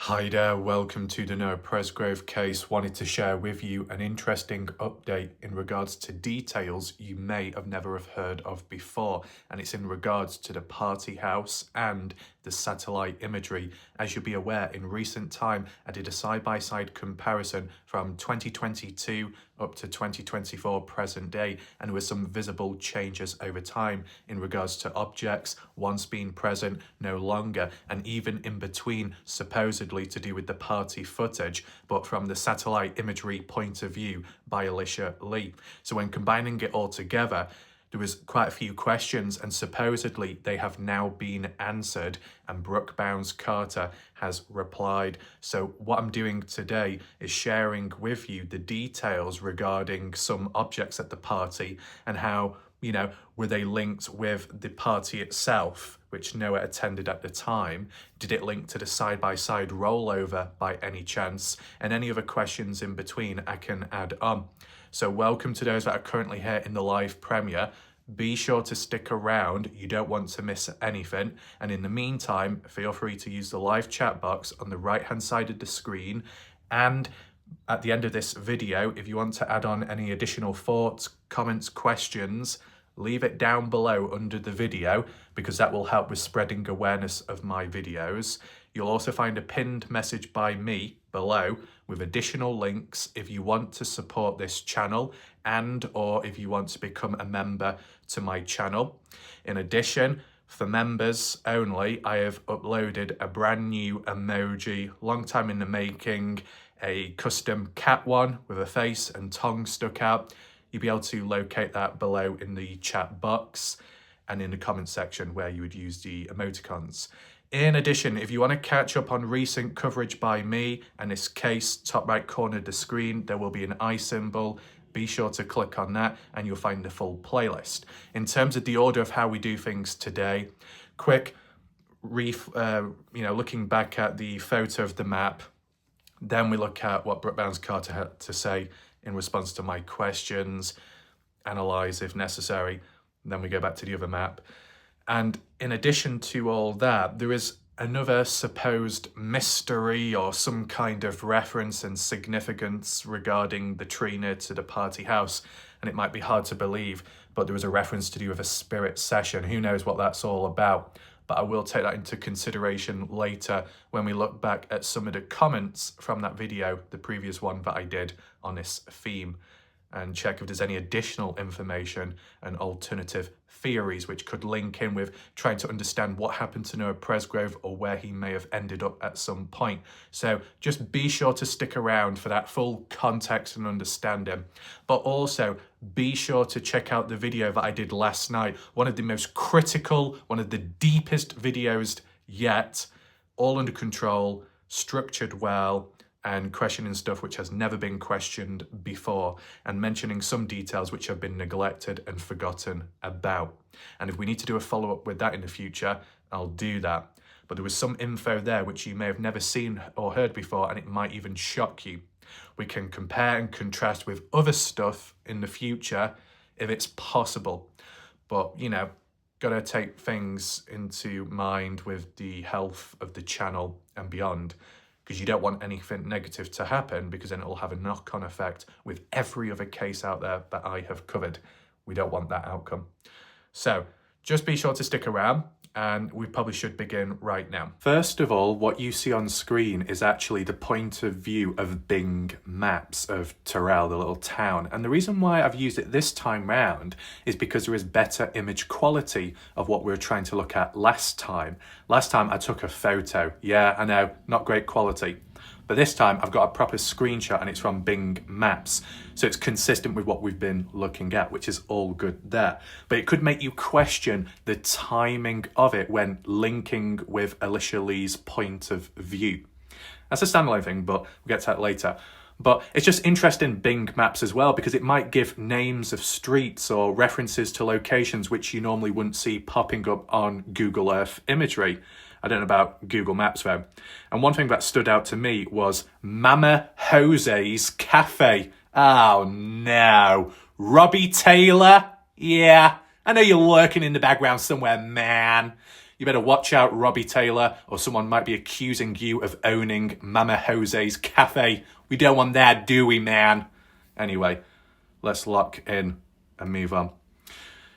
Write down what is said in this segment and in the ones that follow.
Hi there, welcome to the Noah Presgrove case. Wanted to share with you an interesting update in regards to details you may have never have heard of before, and it's in regards to the party house and the satellite imagery. As you'll be aware, in recent time I did a side-by-side comparison from 2022 up to 2024 present day, and there were some visible changes over time in regards to objects once being present no longer, and even in between, supposedly to do with the party footage, but from the satellite imagery point of view by Alicia Lee. So when combining it all together, there was quite a few questions, and supposedly they have now been answered, and Brooke Bounds-Carter has replied. So what I'm doing today is sharing with you the details regarding some objects at the party and how, were they linked with the party itself, which Noah attended at the time? Did it link to the side-by-side rollover by any chance? And any other questions in between I can add on. So welcome to those that are currently here in the live premiere. Be sure to stick around, you don't want to miss anything. And in the meantime, feel free to use the live chat box on the right hand side of the screen. And at the end of this video, if you want to add on any additional thoughts, comments, questions, leave it down below under the video, because that will help with spreading awareness of my videos. You'll also find a pinned message by me below with additional links if you want to support this channel and or if you want to become a member to my channel. In addition, for members only, I have uploaded a brand new emoji, long time in the making, a custom cat one with a face and tongue stuck out. You'll be able to locate that below in the chat box and in the comment section where you would use the emoticons. In addition, if you want to catch up on recent coverage by me and this case, top right corner of the screen, there will be an I symbol. Be sure to click on that and you'll find the full playlist. In terms of the order of how we do things today, quick looking back at the photo of the map, then we look at what Brooke Bounds-Carter had to say in response to my questions, analyze if necessary, then we go back to the other map. And in addition to all that, there is another supposed mystery or some kind of reference and significance regarding the tree near to the party house. And it might be hard to believe, but there was a reference to do with a spirit session. Who knows what that's all about? But I will take that into consideration later when we look back at some of the comments from that video, the previous one that I did on this theme, and check if there's any additional information and alternative theories which could link in with trying to understand what happened to Noah Presgrove or where he may have ended up at some point. So just be sure to stick around for that full context and understanding. But also be sure to check out the video that I did last night. One of the most critical, one of the deepest videos yet, all under control, structured well, and questioning stuff which has never been questioned before, and mentioning some details which have been neglected and forgotten about. And if we need to do a follow-up with that in the future, I'll do that. But there was some info there which you may have never seen or heard before, and it might even shock you. We can compare and contrast with other stuff in the future if it's possible. But, gotta take things into mind with the health of the channel and beyond, because you don't want anything negative to happen, because then it will have a knock-on effect with every other case out there that I have covered. We don't want that outcome. So just be sure to stick around, and we probably should begin right now. First of all, what you see on screen is actually the point of view of Bing Maps of Terrell, the little town. And the reason why I've used it this time round is because there is better image quality of what we were trying to look at last time. Last time I took a photo. Yeah, I know, not great quality. But this time I've got a proper screenshot and it's from Bing Maps. So it's consistent with what we've been looking at, which is all good there. But it could make you question the timing of it when linking with Alicia Lee's point of view. That's a standalone thing, but we'll get to that later. But it's just interesting Bing Maps as well, because it might give names of streets or references to locations which you normally wouldn't see popping up on Google Earth imagery. I don't know about Google Maps though. And one thing that stood out to me was Mama Jose's Cafe. Oh no. Robbie Taylor? Yeah, I know you're lurking in the background somewhere, man. You better watch out, Robbie Taylor, or someone might be accusing you of owning Mama Jose's cafe. We don't want that, do we, man? Anyway, let's lock in and move on.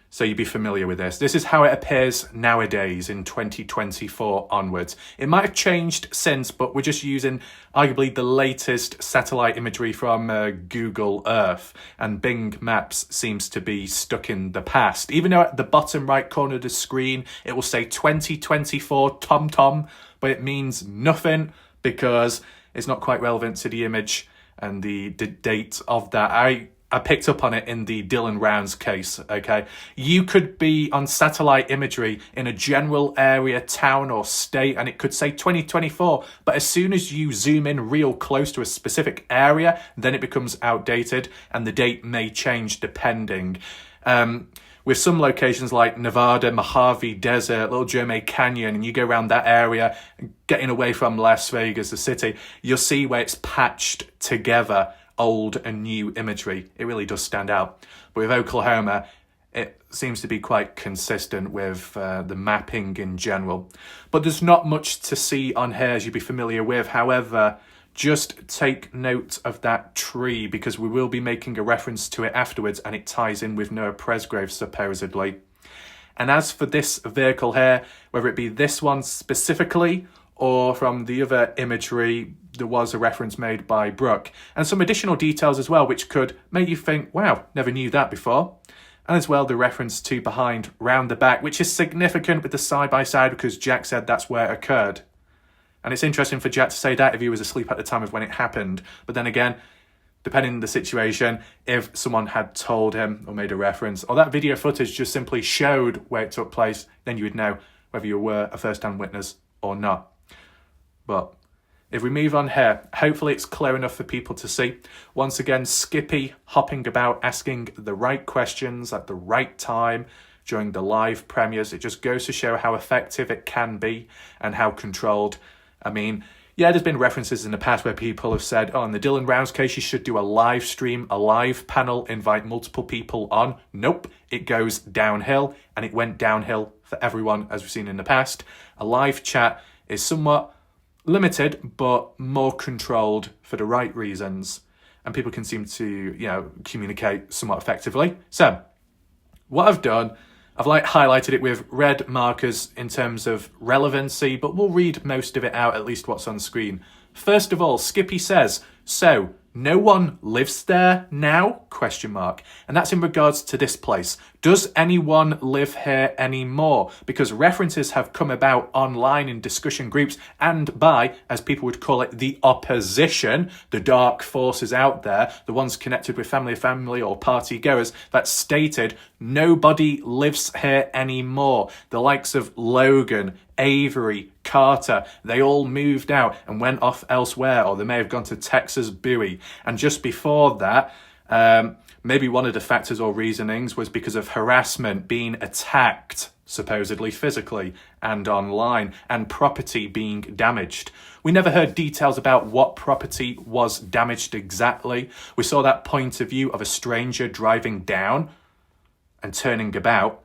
So you'd be familiar with this. This is how it appears nowadays in 2024 onwards. It might have changed since, but we're just using arguably the latest satellite imagery from Google Earth, and Bing Maps seems to be stuck in the past. Even though at the bottom right corner of the screen, it will say 2024 TomTom, but it means nothing because it's not quite relevant to the image and the date of that. I picked up on it in the Dylan Rounds case, okay? You could be on satellite imagery in a general area, town or state, and it could say 2024, but as soon as you zoom in real close to a specific area, then it becomes outdated, and the date may change depending. With some locations like Nevada, Mojave Desert, Little Jermay Canyon, and you go around that area, getting away from Las Vegas, the city, you'll see where it's patched together, old and new imagery. It really does stand out. But with Oklahoma, it seems to be quite consistent with the mapping in general. But there's not much to see on here, as you'd be familiar with. However, just take note of that tree, because we will be making a reference to it afterwards, and it ties in with Noah Presgrove, supposedly. And as for this vehicle here, whether it be this one specifically or from the other imagery, there was a reference made by Brooke, and some additional details as well, which could make you think, wow, never knew that before. And as well, the reference to behind round the back, which is significant with the side-by-side because Jack said that's where it occurred. And it's interesting for Jack to say that if he was asleep at the time of when it happened. But then again, depending on the situation, if someone had told him or made a reference, or that video footage just simply showed where it took place, then you would know whether you were a first-hand witness or not. But if we move on here, hopefully it's clear enough for people to see. Once again, Skippy hopping about, asking the right questions at the right time during the live premieres. It just goes to show how effective it can be and how controlled. I mean, yeah, there's been references in the past where people have said, oh, in the Dylan Rounds case, you should do a live stream, a live panel, invite multiple people on. Nope, it goes downhill, and it went downhill for everyone, as we've seen in the past. A live chat is somewhat limited, but more controlled for the right reasons, and people can seem to, communicate somewhat effectively. So what I've done, I've highlighted it with red markers in terms of relevancy, but we'll read most of it out, at least what's on screen. First of all, Skippy says, so no one lives there now? ? And that's in regards to this place. Does anyone live here anymore? Because references have come about online in discussion groups and by, as people would call it, the opposition, the dark forces out there, the ones connected with family or party goers, that stated nobody lives here anymore. The likes of Logan, Avery, Carter, they all moved out and went off elsewhere, or they may have gone to Texas, Bowie. And just before that, maybe one of the factors or reasonings was because of harassment, being attacked, supposedly physically and online, and property being damaged. We never heard details about what property was damaged exactly. We saw that point of view of a stranger driving down and turning about,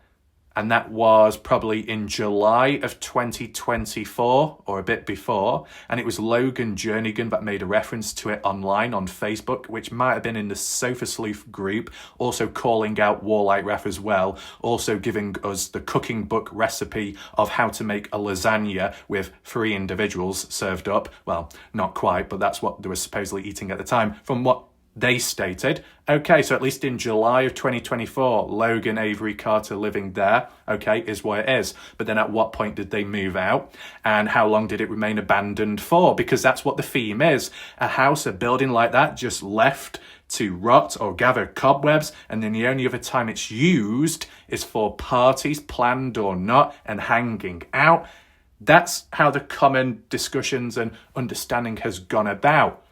and that was probably in July of 2024 or a bit before, and it was Logan Jernigan that made a reference to it online on Facebook, which might have been in the Sofa Sleuth group, also calling out Warlight Ref as well, also giving us the cooking book recipe of how to make a lasagna with 3 individuals served up. Well, not quite, but that's what they were supposedly eating at the time, from what they stated. Okay, so at least in July of 2024, Logan, Avery, Carter living there, okay, is what it is. But then at what point did they move out? And how long did it remain abandoned for? Because that's what the theme is. A house, a building like that, just left to rot or gather cobwebs, and then the only other time it's used is for parties, planned or not, and hanging out. That's how the common discussions and understanding has gone about.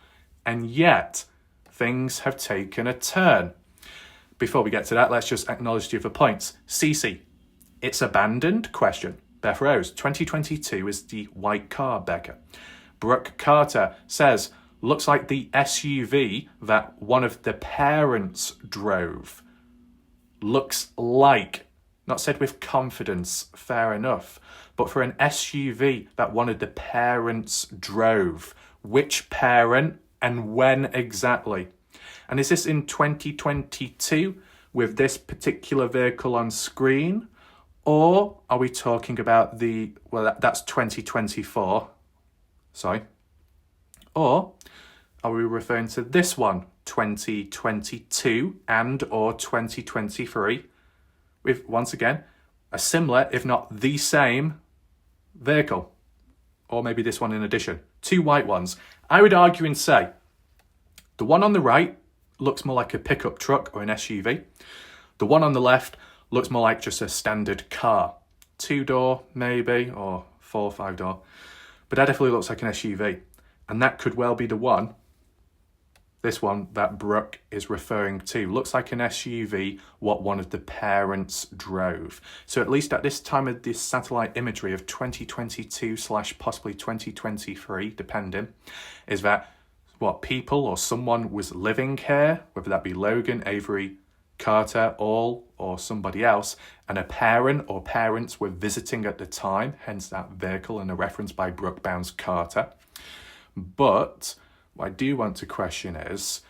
And yet, things have taken a turn. Before we get to that, let's just acknowledge the other points. Cece, it's abandoned? ? Beth Rose, 2022 is the white car, Becca. Brooke Carter says, looks like the SUV that one of the parents drove. Looks like, Not said with confidence, fair enough. But for an SUV that one of the parents drove, which parent and when exactly? And is this in 2022 with this particular vehicle on screen? Or are we talking about that's 2024, sorry. Or are we referring to this one, 2022 and or 2023, with, once again, a similar, if not the same, vehicle? Or maybe this one in addition. Two white ones. I would argue and say the one on the right looks more like a pickup truck or an SUV. The one on the left looks more like just a standard car. 2-door maybe, or 4 or 5-door. But that definitely looks like an SUV. And that could well be the one, this one that Brooke is referring to. Looks like an SUV, what one of the parents drove. So at least at this time of this satellite imagery of 2022/possibly 2023, depending, is that what people or someone was living here, whether that be Logan, Avery, Carter, or somebody else, and a parent or parents were visiting at the time, hence that vehicle and a reference by Brooke Bounds Carter. But what I do want to question is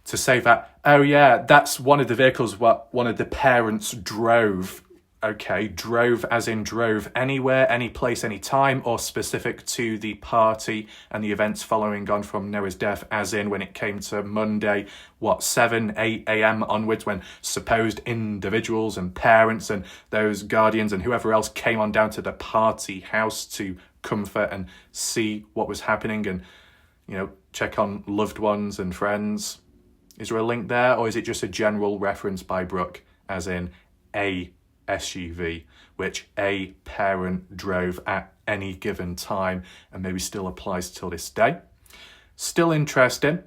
to say that, oh yeah, that's one of the vehicles what one of the parents drove. Okay, drove as in drove anywhere, any place, any time, or specific to the party and the events following on from Noah's death, as in when it came to Monday, 7, 8 a.m. onwards, when supposed individuals and parents and those guardians and whoever else came on down to the party house to comfort and see what was happening and, check on loved ones and friends. Is there a link there, or is it just a general reference by Brooke, as in a SUV, which a parent drove at any given time and maybe still applies till this day? Still interesting.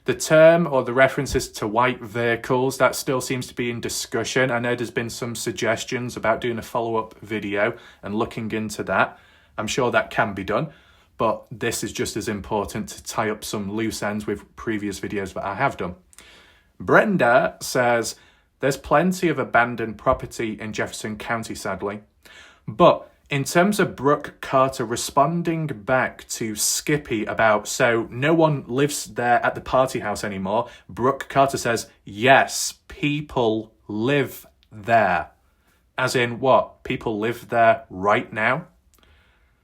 The term or the references to white vehicles, that still seems to be in discussion. I know there's been some suggestions about doing a follow-up video and looking into that. I'm sure that can be done, but this is just as important to tie up some loose ends with previous videos that I have done. Brenda says, there's plenty of abandoned property in Jefferson County, sadly. But in terms of Brooke Carter responding back to Skippy about, so no one lives there at the party house anymore, Brooke Carter says, yes, people live there. As in what? People live there right now?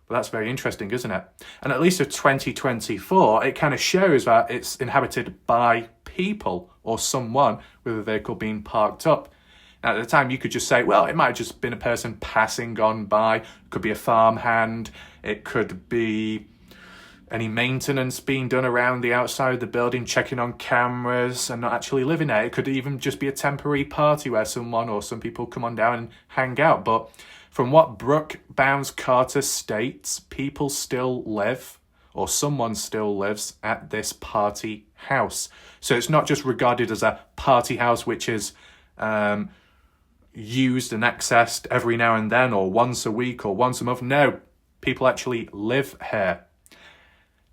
Well, that's very interesting, isn't it? And at least for 2024, it kind of shows that it's inhabited by people or someone with a vehicle being parked up. Now, at the time, you could just say, well, it might have just been a person passing on by. It could be a farmhand. It could be any maintenance being done around the outside of the building, checking on cameras and not actually living there. It could even just be a temporary party where someone or some people come on down and hang out. But from what Brooke Bounds Carter states, people still live, or someone still lives at this party house. So it's not just regarded as a party house which is used and accessed every now and then, or once a week or once a month. No, people actually live here.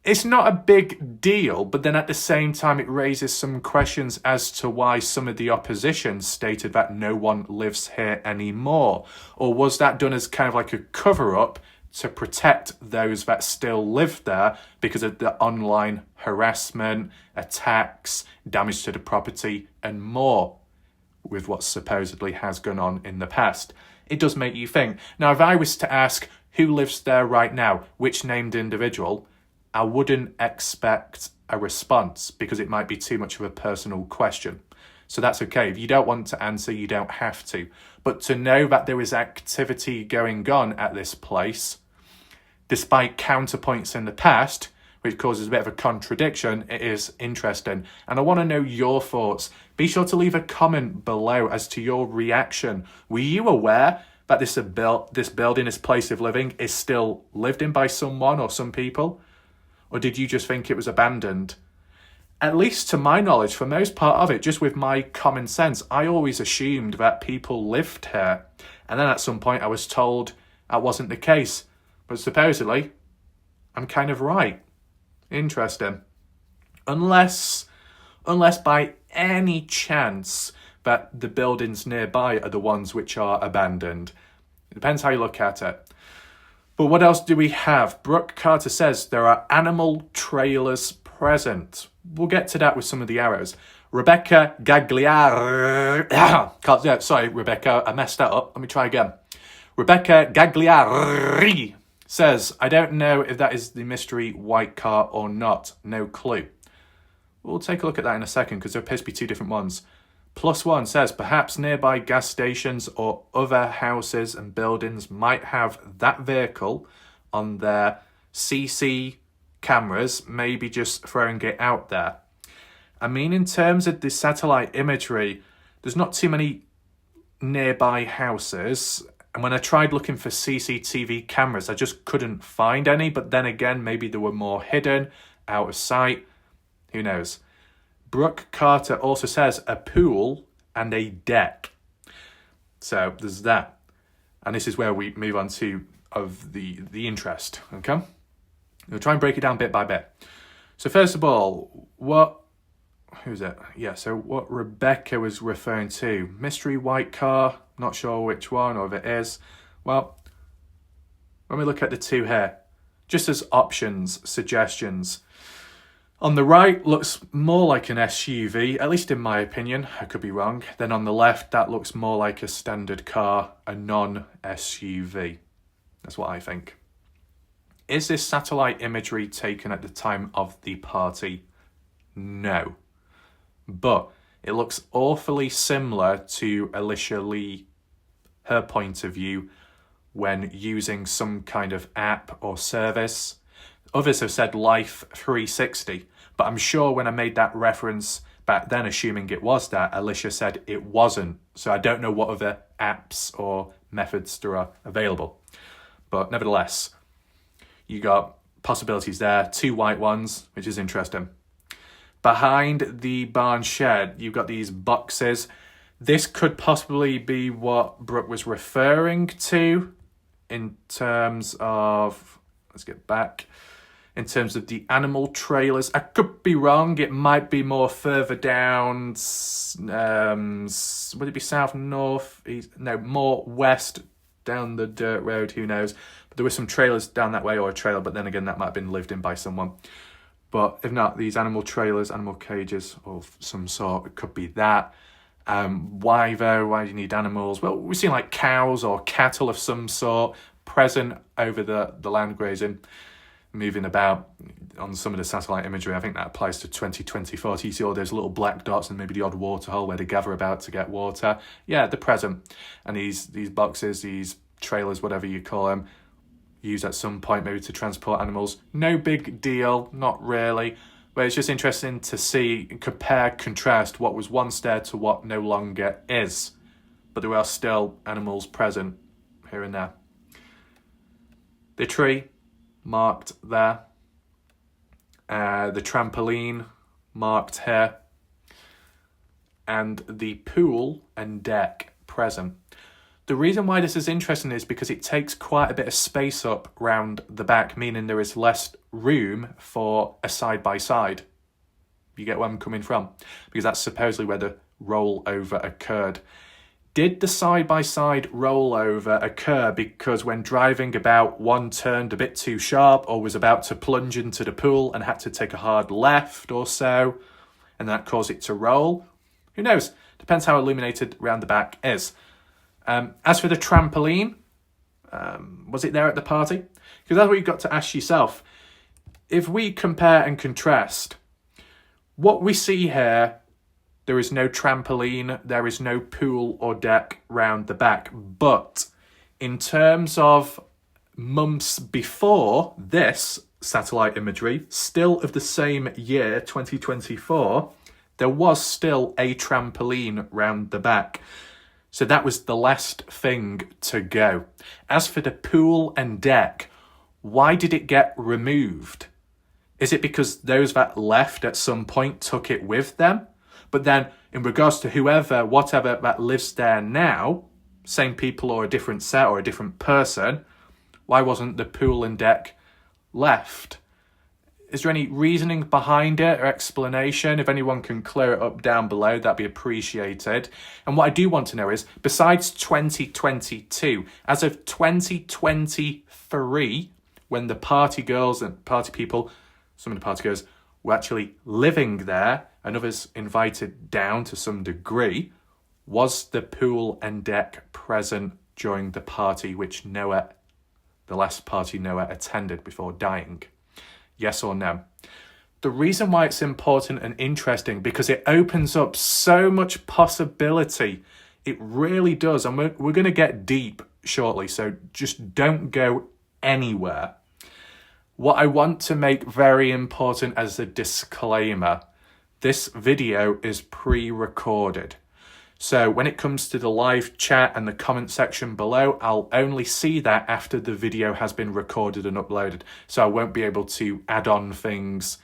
It's not a big deal, but then at the same time it raises some questions as to why some of the opposition stated that no one lives here anymore. Or was that done as kind of like a cover-up to protect those that still live there because of the online harassment, attacks, damage to the property and more with what supposedly has gone on in the past? It does make you think. Now, if I was to ask who lives there right now, which named individual, I wouldn't expect a response because it might be too much of a personal question. So that's okay. If you don't want to answer, you don't have to. But to know that there is activity going on at this place, despite counterpoints in the past, which causes a bit of a contradiction, it is interesting. And I want to know your thoughts. Be sure to leave a comment below as to your reaction. Were you aware that this building, this place of living, is still lived in by someone or some people? Or did you just think it was abandoned? At least to my knowledge, for most part of it, just with my common sense, I always assumed that people lived here. And then at some point I was told that wasn't the case. But supposedly, I'm kind of right. Interesting. Unless by any chance that the buildings nearby are the ones which are abandoned. It depends how you look at it. But what else do we have? Brooke Carter says there are animal trailers present. We'll get to that with some of the arrows. Rebecca Gagliari... Sorry, Rebecca, I messed that up. Let me try again. Rebecca Gagliari says, I don't know if that is the mystery white car or not. No clue. We'll take a look at that in a second because there appears to be two different ones. +1 says, perhaps nearby gas stations or other houses and buildings might have that vehicle on their CC cameras, maybe just throwing it out there. I mean, in terms of the satellite imagery, there's not too many nearby houses. And when I tried looking for CCTV cameras, I just couldn't find any. But then again, maybe they were more hidden, out of sight. Who knows? Brooke Carter also says a pool and a deck. So there's that. And this is where we move on to of the interest. Okay? We'll try and break it down bit by bit. So first of all, who's it? Yeah, so what Rebecca was referring to. Mystery white car, not sure which one or if it is. Well, when we look at the two here, just as options, suggestions, on the right looks more like an SUV, at least in my opinion, I could be wrong. Then on the left, that looks more like a standard car, a non-SUV. That's what I think. Is this satellite imagery taken at the time of the party? No. But it looks awfully similar to Alicia Lee, her point of view, when using some kind of app or service. Others have said Life 360, but I'm sure when I made that reference back then, assuming it was that, Alicia said it wasn't. So I don't know what other apps or methods there are available. But nevertheless, you got possibilities there, two white ones, which is interesting. Behind the barn shed, you've got these boxes. This could possibly be what Brooke was referring to in terms of, let's get back, in terms of the animal trailers. I could be wrong. It might be more further down, would it be south, north, east? No, more west down the dirt road, who knows. But there were some trailers down that way, or a trailer, but then again, that might have been lived in by someone. But if not, these animal trailers, animal cages of some sort, it could be that. Why though? Why do you need animals? Well, we've seen like cows or cattle of some sort present over the land grazing, moving about on some of the satellite imagery. I think that applies to 2024. You see all those little black dots and maybe the odd water hole where they gather about to get water. Yeah, they're present. And these boxes, these trailers, whatever you call them, used at some point maybe to transport animals. No big deal, not really. But it's just interesting to see, compare, contrast what was once there to what no longer is. But there are still animals present here and there. The tree, marked there. The trampoline, marked here. And the pool and deck, present. The reason why this is interesting is because it takes quite a bit of space up round the back, meaning there is less room for a side-by-side. You get where I'm coming from? Because that's supposedly where the rollover occurred. Did the side-by-side rollover occur because when driving about, one turned a bit too sharp or was about to plunge into the pool and had to take a hard left or so, and that caused it to roll? Who knows? Depends how illuminated round the back is. As for the trampoline, was it there at the party? Because that's what you've got to ask yourself. If we compare and contrast, what we see here, there is no trampoline, there is no pool or deck round the back. But in terms of months before this satellite imagery, still of the same year, 2024, there was still a trampoline round the back. So that was the last thing to go. As for the pool and deck, why did it get removed? Is it because those that left at some point took it with them? But then in regards to whoever, whatever that lives there now, same people or a different set or a different person, why wasn't the pool and deck left? Is there any reasoning behind it or explanation? If anyone can clear it up down below, that'd be appreciated. And what I do want to know is, besides 2022, as of 2023, when the party girls and party people, some of the party girls, were actually living there and others invited down to some degree, was the pool and deck present during the party which Noah, the last party Noah attended before dying? Yes or no? The reason why it's important and interesting, because it opens up so much possibility. It really does. And we're going to get deep shortly, so just don't go anywhere. What I want to make very important as a disclaimer, this video is pre-recorded. So when it comes to the live chat and the comment section below, I'll only see that after the video has been recorded and uploaded. So I won't be able to add on things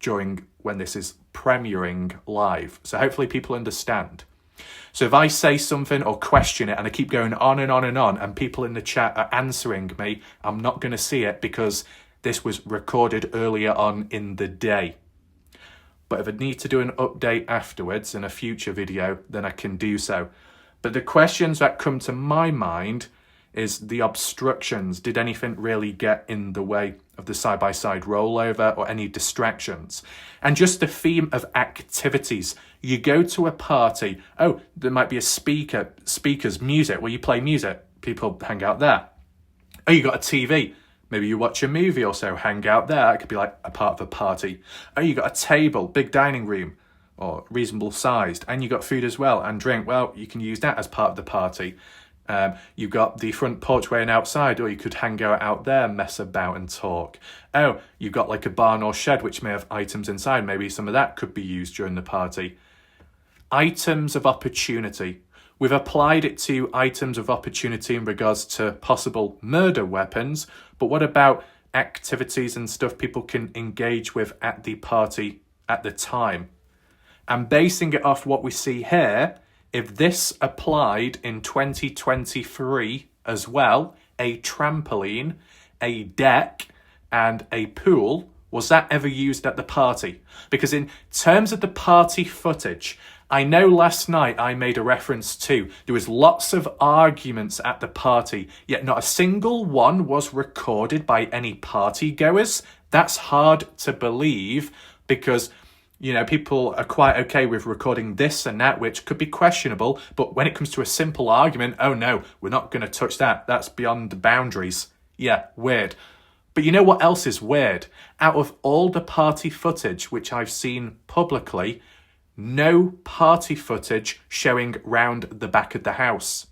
during when this is premiering live. So hopefully people understand. So if I say something or question it and I keep going on and on and people in the chat are answering me, I'm not going to see it because this was recorded earlier on in the day. But if I need to do an update afterwards in a future video, then I can do so. But the questions that come to my mind is the obstructions. Did anything really get in the way of the side-by-side rollover or any distractions? And just the theme of activities. You go to a party, oh, there might be a speakers, music, where you play music. People hang out there. Oh, you got a TV. Maybe you watch a movie or so, hang out there. It could be like a part of a party. Oh, you got a table, big dining room, or reasonable sized, and you got food as well and drink. Well, you can use that as part of the party. You've got the front porchway and outside, or you could hang out there, mess about and talk. Oh, you've got like a barn or shed which may have items inside. Maybe some of that could be used during the party. Items of opportunity. We've applied it to items of opportunity in regards to possible murder weapons, but what about activities and stuff people can engage with at the party at the time? And basing it off what we see here, if this applied in 2023 as well, a trampoline, a deck, and a pool, was that ever used at the party? Because in terms of the party footage, I know last night I made a reference to there was lots of arguments at the party, yet not a single one was recorded by any party goers. That's hard to believe because, you know, people are quite okay with recording this and that, which could be questionable. But when it comes to a simple argument, oh no, we're not going to touch that. That's beyond the boundaries. Yeah, weird. But you know what else is weird? Out of all the party footage which I've seen publicly, no party footage showing round the back of the house.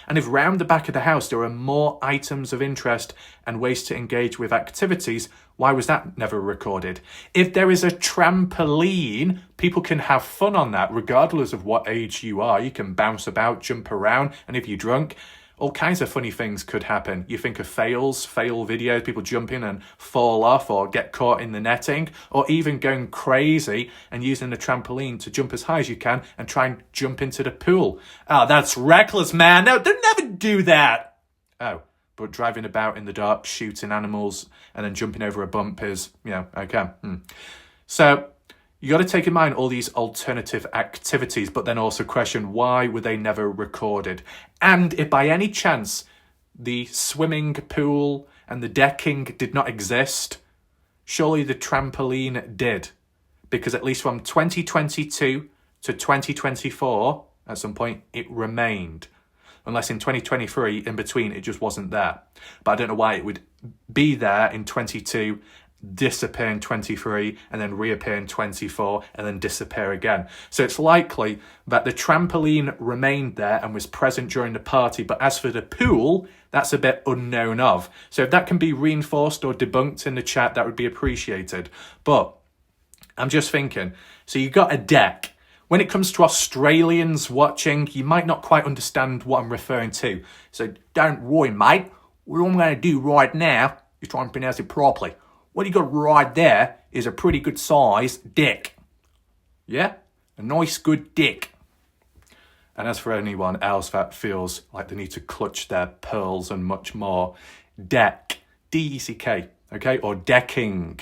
And if round the back of the house there are more items of interest and ways to engage with activities, why was that never recorded? If there is a trampoline, people can have fun on that regardless of what age you are. You can bounce about, jump around, and if you're drunk, all kinds of funny things could happen. You think of fail videos, people jumping and fall off or get caught in the netting, or even going crazy and using the trampoline to jump as high as you can and try and jump into the pool. Oh, that's reckless, man. No, don't never do that. Oh, but driving about in the dark, shooting animals and then jumping over a bump is, okay. So you got to take in mind all these alternative activities, but then also question why were they never recorded? And if by any chance the swimming pool and the decking did not exist, surely the trampoline did. Because at least from 2022 to 2024, at some point, it remained. Unless in 2023, in between, it just wasn't there. But I don't know why it would be there in 22, disappear in 23, and then reappear in 24, and then disappear again. So it's likely that the trampoline remained there and was present during the party, but as for the pool, that's a bit unknown of. So if that can be reinforced or debunked in the chat, that would be appreciated. But I'm just thinking, so you got a deck. When it comes to Australians watching, you might not quite understand what I'm referring to. So don't worry, mate. What I'm going to do right now is try and pronounce it properly. What you got right there is a pretty good size deck. Yeah? A nice good deck. And as for anyone else that feels like they need to clutch their pearls and much more, deck, D-E-C-K, okay? Or decking.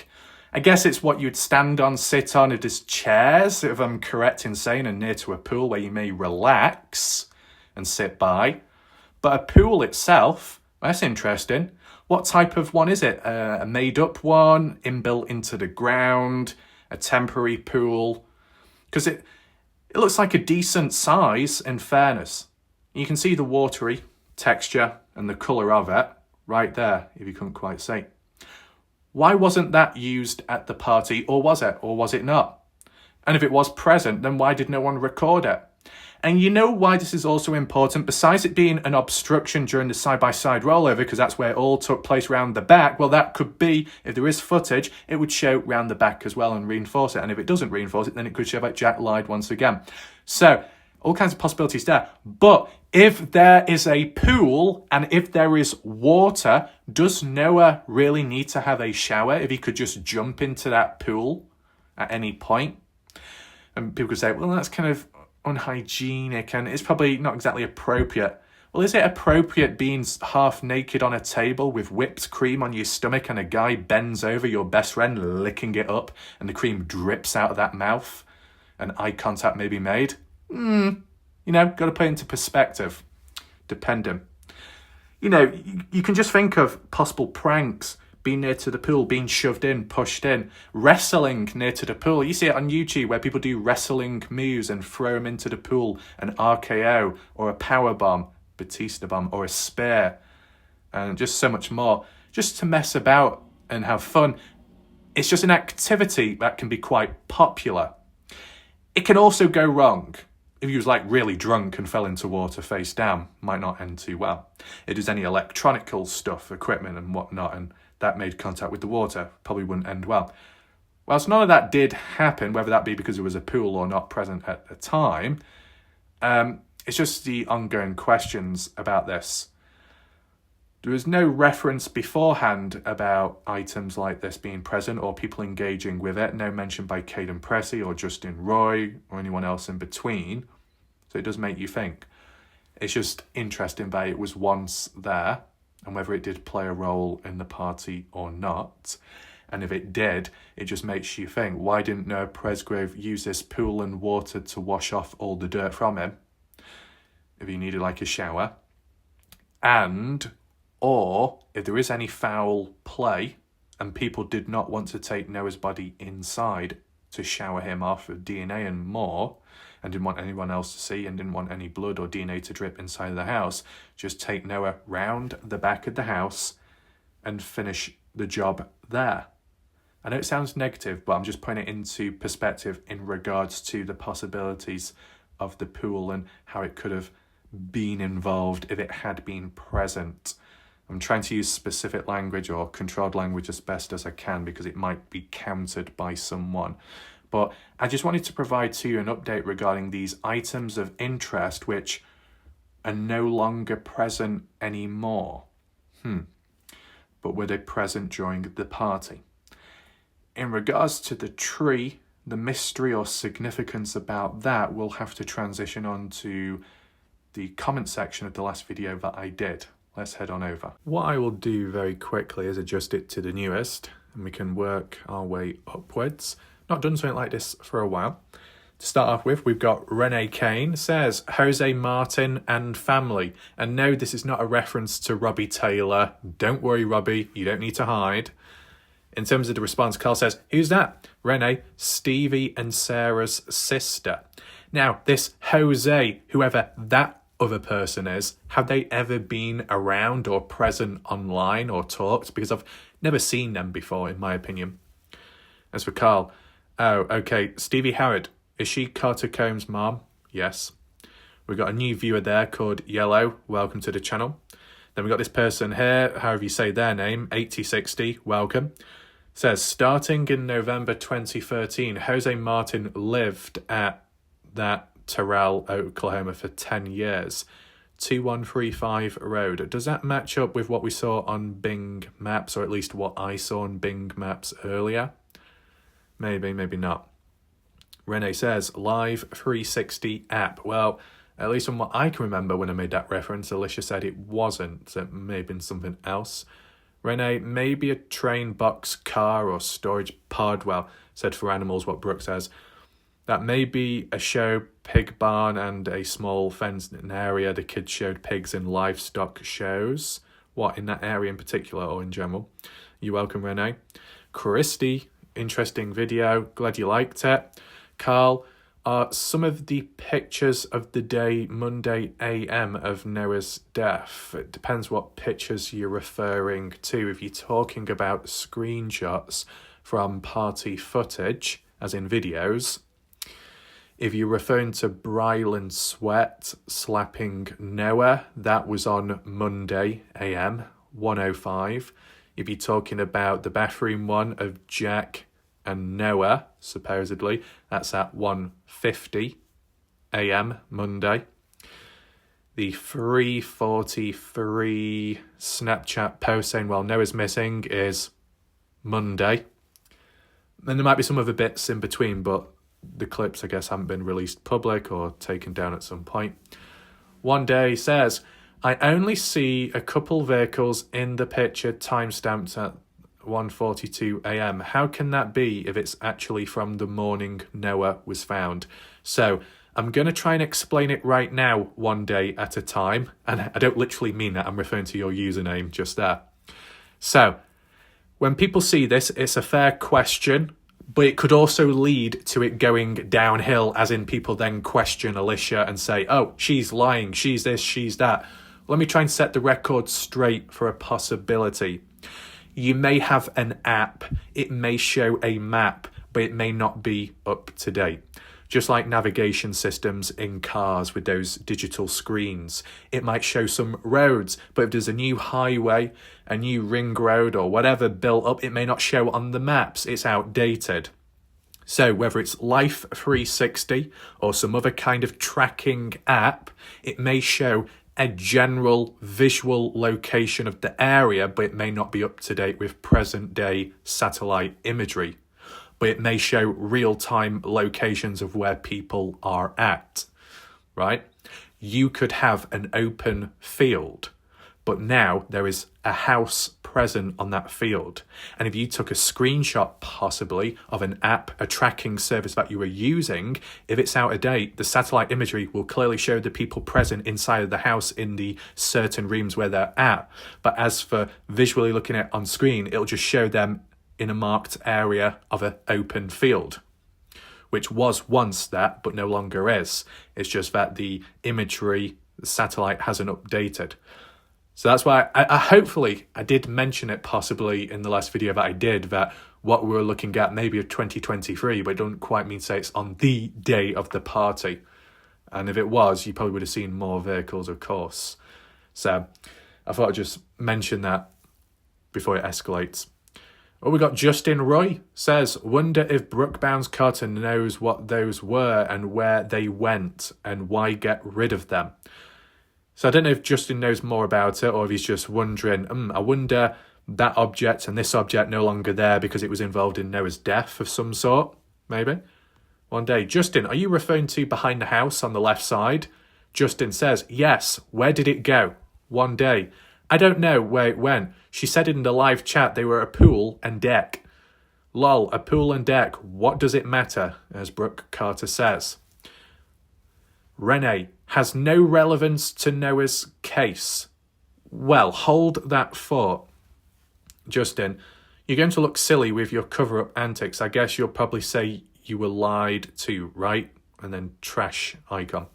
I guess it's what you'd stand on, sit on. It is chairs, if I'm correct in saying, and near to a pool where you may relax and sit by. But a pool itself, that's interesting. What type of one is it? A made-up one, inbuilt into the ground, a temporary pool? Because it looks like a decent size, in fairness. You can see the watery texture and the colour of it right there, if you couldn't quite see. Why wasn't that used at the party, or was it not? And if it was present, then why did no one record it? And you know why this is also important? Besides it being an obstruction during the side-by-side rollover, because that's where it all took place round the back, well, that could be, if there is footage, it would show round the back as well and reinforce it. And if it doesn't reinforce it, then it could show like Jack lied once again. So, all kinds of possibilities there. But if there is a pool and if there is water, does Noah really need to have a shower if he could just jump into that pool at any point? And people could say, well, that's kind of unhygienic and it's probably not exactly appropriate. Well, is it appropriate being half naked on a table with whipped cream on your stomach and a guy bends over your best friend licking it up and the cream drips out of that mouth and eye contact may be made? You know, got to put it into perspective, depending. You know, you can just think of possible pranks, being near to the pool, being shoved in, pushed in, wrestling near to the pool. You see it on YouTube where people do wrestling moves and throw them into the pool, an RKO or a power bomb, Batista bomb, or a spear, and just so much more, just to mess about and have fun. It's just an activity that can be quite popular. It can also go wrong. If he was like really drunk and fell into water face down, might not end too well. If there's any electronical stuff, equipment and whatnot, and that made contact with the water, probably wouldn't end well. Whilst none of that did happen, whether that be because there was a pool or not present at the time, it's just the ongoing questions about this. There was no reference beforehand about items like this being present or people engaging with it. No mention by Caden Pressey or Justin Roy or anyone else in between. So it does make you think. It's just interesting that it was once there and whether it did play a role in the party or not. And if it did, it just makes you think, why didn't Noah Presgrove use this pool and water to wash off all the dirt from him if he needed like a shower? And or if there is any foul play and people did not want to take Noah's body inside to shower him off of DNA and more, and didn't want anyone else to see and didn't want any blood or DNA to drip inside of the house, just take Noah round the back of the house and finish the job there. I know it sounds negative, but I'm just putting it into perspective in regards to the possibilities of the pool and how it could have been involved if it had been present. I'm trying to use specific language or controlled language as best as I can because it might be countered by someone. But I just wanted to provide to you an update regarding these items of interest which are no longer present anymore. But were they present during the party? In regards to the tree, the mystery or significance about that, we'll have to transition on to the comment section of the last video that I did. Let's head on over. What I will do very quickly is adjust it to the newest and we can work our way upwards. Not done something like this for a while. To start off with, we've got Renee Kane says, Jose Martin and family. And no, this is not a reference to Robbie Taylor. Don't worry, Robbie, you don't need to hide. In terms of the response, Carl says, who's that? Renee, Stevie and Sarah's sister. Now, this Jose, whoever that other person is, have they ever been around or present online or talked? Because I've never seen them before, in my opinion. As for Carl, oh, okay, Stevie Howard, is she Carter Combs' mom? Yes. We've got a new viewer there called Yellow, welcome to the channel. Then we've got this person here, however you say their name, 8060, welcome. Says, starting in November 2013, Jose Martin lived at that Terrell, Oklahoma for 10 years. 2135 Road. Does that match up with what we saw on Bing Maps, or at least what I saw on Bing Maps earlier? Maybe, maybe not. Renee says, Live 360 app. Well, at least from what I can remember when I made that reference, Alicia said it wasn't. So it may have been something else. Renee, maybe a train, box, car or storage pod. Well, said for animals what Brooke says. That may be a show, pig barn and a small fenced area. The kids showed pigs in livestock shows. What, in that area in particular or in general? You're welcome, Renee. Christy, interesting video. Glad you liked it. Carl, are some of the pictures of the day Monday AM of Noah's death? It depends what pictures you're referring to. If you're talking about screenshots from party footage, as in videos, if you're referring to Brylan Sweat slapping Noah, that was on Monday AM, 1:05. If you're talking about the bathroom one of Jack and Noah, supposedly, that's at 1:50 AM Monday. The 3:43 Snapchat post saying, well, Noah's missing is Monday. And there might be some other bits in between, but the clips, I guess, haven't been released public or taken down at some point. One Day says, I only see a couple vehicles in the picture timestamped at 1:42 AM. How can that be if it's actually from the morning Noah was found? So I'm going to try and explain it right now, one day at a time. And I don't literally mean that. I'm referring to your username just there. So when people see this, it's a fair question, but it could also lead to it going downhill, as in people then question Alicia and say, oh, she's lying, she's this, she's that. Let me try and set the record straight for a possibility. You may have an app, it may show a map, but it may not be up to date. Just like navigation systems in cars with those digital screens. It might show some roads, but if there's a new highway, a new ring road or whatever built up, it may not show on the maps. It's outdated. So whether it's Life 360 or some other kind of tracking app, it may show a general visual location of the area, but it may not be up to date with present day satellite imagery. But it may show real-time locations of where people are at, right? You could have an open field, but now there is a house present on that field. And if you took a screenshot possibly of an app, a tracking service that you were using, if it's out of date, the satellite imagery will clearly show the people present inside of the house in the certain rooms where they're at. But as for visually looking at on screen, it'll just show them in a marked area of an open field, which was once that, but no longer is. It's just that the imagery, the satellite hasn't updated. So that's why I hopefully I did mention it possibly in the last video that I did, that what we're looking at maybe of 2023, but it don't quite mean to say it's on the day of the party. And if it was, you probably would have seen more vehicles, of course. So I thought I'd just mention that before it escalates. Oh, we got Justin Roy says, wonder if Brooke Bounds Carter knows what those were and where they went and why get rid of them. So I don't know if Justin knows more about it or if he's just wondering, I wonder that object and this object no longer there because it was involved in Noah's death of some sort, maybe. One Day, Justin, are you referring to behind the house on the left side? Justin says, yes, where did it go? One Day, I don't know where it went. She said in the live chat they were a pool and deck. Lol, a pool and deck, what does it matter? As Brooke Carter says. Renee, has no relevance to Noah's case. Well, hold that thought. Justin, you're going to look silly with your cover-up antics. I guess you'll probably say you were lied to, right? And then trash icon.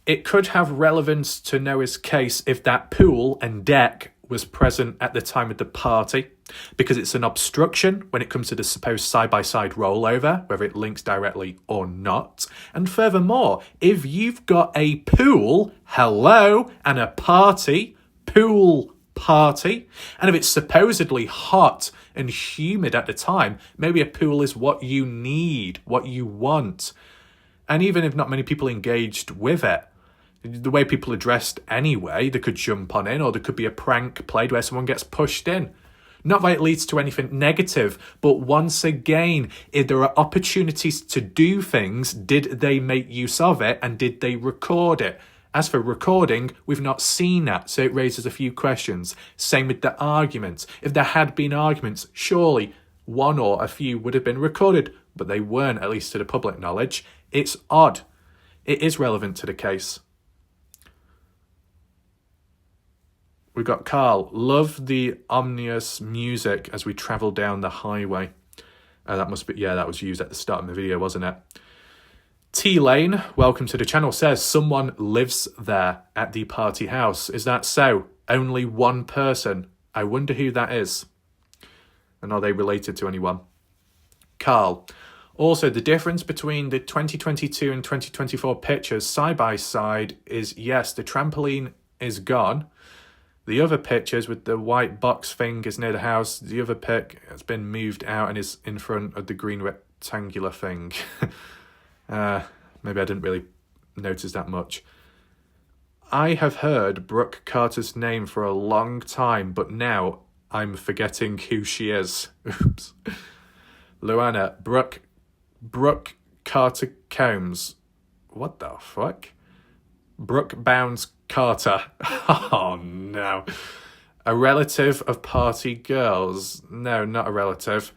It could have relevance to Noah's case if that pool and deck was present at the time of the party, because it's an obstruction when it comes to the supposed side-by-side rollover, whether it links directly or not. And furthermore, if you've got a pool, hello, and a party, pool party, and if it's supposedly hot and humid at the time, maybe a pool is what you need, what you want. And even if not many people engaged with it, the way people are dressed anyway, they could jump on in, or there could be a prank played where someone gets pushed in. Not that it leads to anything negative, but once again, if there are opportunities to do things, did they make use of it and did they record it? As for recording, we've not seen that, so it raises a few questions. Same with the arguments. If there had been arguments, surely one or a few would have been recorded, but they weren't, at least to the public knowledge. It's odd. It is relevant to the case. We've got Carl. Love the ominous music as we travel down the highway. That must be, that was used at the start of the video, wasn't it? T Lane, welcome to the channel, says someone lives there at the party house. Is that so? Only one person. I wonder who that is. And are they related to anyone? Carl. Also, the difference between the 2022 and 2024 pictures side by side is, yes, the trampoline is gone. The other pictures with the white box thing is near the house. The other pic has been moved out and is in front of the green rectangular thing. Maybe I didn't really notice that much. I have heard Brooke Carter's name for a long time, but now I'm forgetting who she is. Oops. Luana, Brooke Carter Combs. What the fuck? Brooke Bounds Carter. Oh no. A relative of party girls. No, not a relative.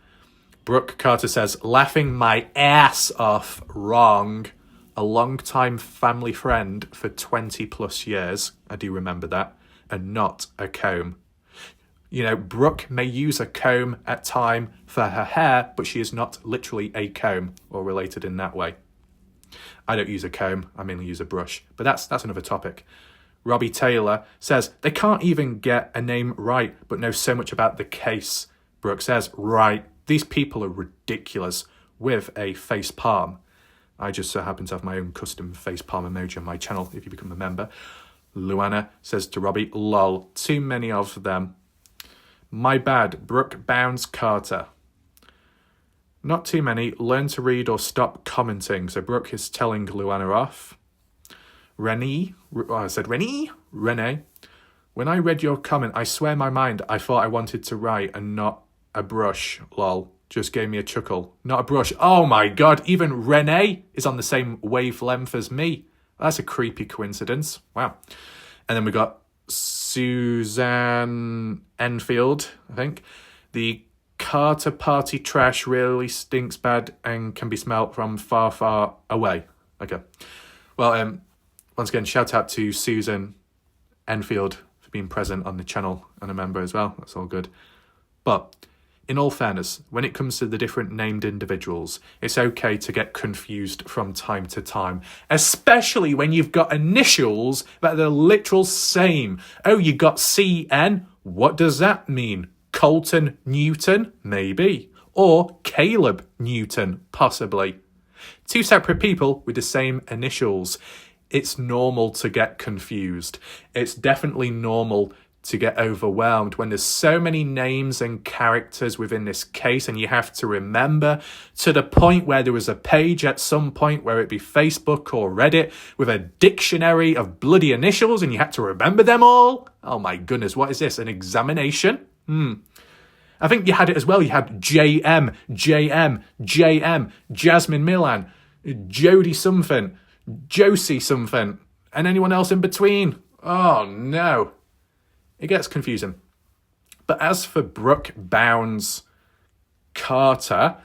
Brooke Carter says, laughing my ass off. Wrong. A long-time family friend for 20 plus years. I do remember that. And not a comb. You know, Brooke may use a comb at time for her hair, but she is not literally a comb or related in that way. I don't use a comb, I mainly use a brush. But that's another topic. Robbie Taylor says, they can't even get a name right, but know so much about the case. Brooke says, right, these people are ridiculous with a face palm. I just so happen to have my own custom face palm emoji on my channel if you become a member. Luana says to Robbie, lol, too many of them. My bad, Brooke Bounds Carter. Not too many. Learn to read or stop commenting. So Brooke is telling Luana off. Renee. When I read your comment, I swear in my mind, I thought I wanted to write and not a brush. Lol. Just gave me a chuckle. Not a brush. Oh my God. Even Renee is on the same wavelength as me. That's a creepy coincidence. Wow. And then we got Suzanne Enfield, I think. The Carter party trash really stinks bad and can be smelt from far, far away. Okay. Well, once again, shout out to Susan Enfield for being present on the channel and a member as well. That's all good. But in all fairness, when it comes to the different named individuals, it's okay to get confused from time to time, especially when you've got initials that are the literal same. Oh, you got CN? What does that mean? Colton Newton? Maybe. Or Caleb Newton? Possibly. Two separate people with the same initials. It's normal to get confused. It's definitely normal to get overwhelmed when there's so many names and characters within this case, and you have to remember, to the point where there was a page at some point, where it be Facebook or Reddit, with a dictionary of bloody initials and you had to remember them all. Oh my goodness, what is this, an examination? I think you had it as well. You had JM, Jasmine Milan, Jody something, Josie something, and anyone else in between. Oh no. It gets confusing. But as for Brooke Bounds Carter,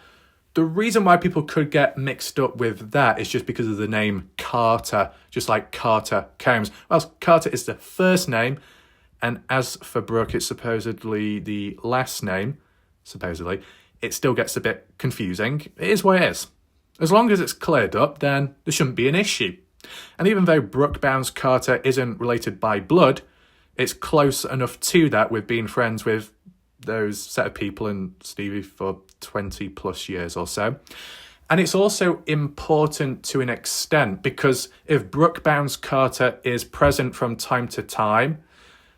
the reason why people could get mixed up with that is just because of the name Carter, just like Carter Combs. Well, Carter is the first name, and as for Brooke, it's supposedly the last name, supposedly. It still gets a bit confusing. It is what it is. As long as it's cleared up, then there shouldn't be an issue. And even though Brooke Bounds Carter isn't related by blood, it's close enough to that with being friends with those set of people and Stevie for 20 plus years or so. And it's also important to an extent, because if Brooke Bounds Carter is present from time to time,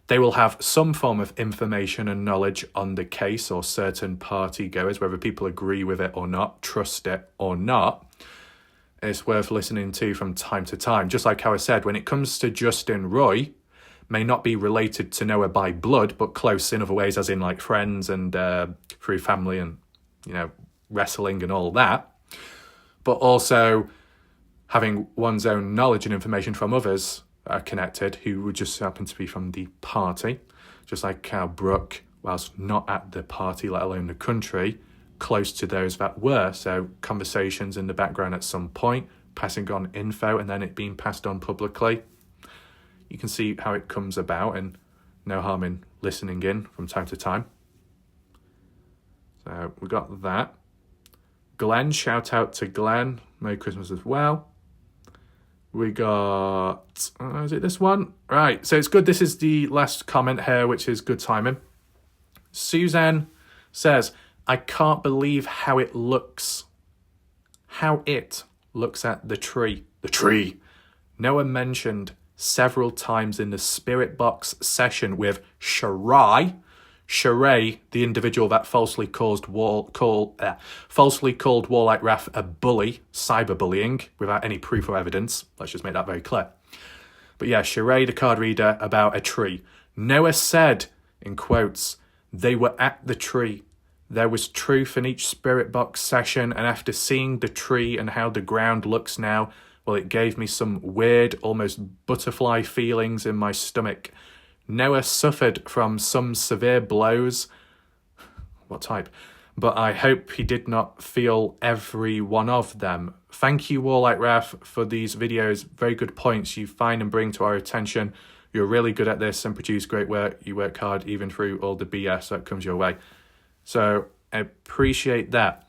they will have some form of information and knowledge on the case or certain party goers, whether people agree with it or not, trust it or not. It's worth listening to from time to time. Just like how I said, when it comes to Justin Roy, may not be related to Noah by blood, but close in other ways, as in like friends and through family and, you know, wrestling and all that. But also having one's own knowledge and information from others that are connected who would just happen to be from the party, just like how Brooke, whilst not at the party, let alone the country, close to those that were. So conversations in the background at some point, passing on info and then it being passed on publicly. You can see how it comes about, and no harm in listening in from time to time. So we got that. Glenn, shout out to Glenn. Merry Christmas as well. We got, is it this one? Right, so it's good. This is the last comment here, which is good timing. Suzanne says, I can't believe how it looks. How it looks at the tree. The tree. Noah mentioned several times in the Spirit Box session with Sheree, the individual that falsely called Wallite Raf a bully, cyberbullying, without any proof or evidence. Let's just make that very clear. But yeah, Sheree, the card reader, about a tree. Noah said, in quotes, they were at the tree. There was truth in each Spirit Box session, and after seeing the tree and how the ground looks now, well, it gave me some weird, almost butterfly feelings in my stomach. Noah suffered from some severe blows. What type? But I hope he did not feel every one of them. Thank you, Wallite Raf, for these videos. Very good points you find and bring to our attention. You're really good at this and produce great work. You work hard even through all the BS that comes your way. So I appreciate that.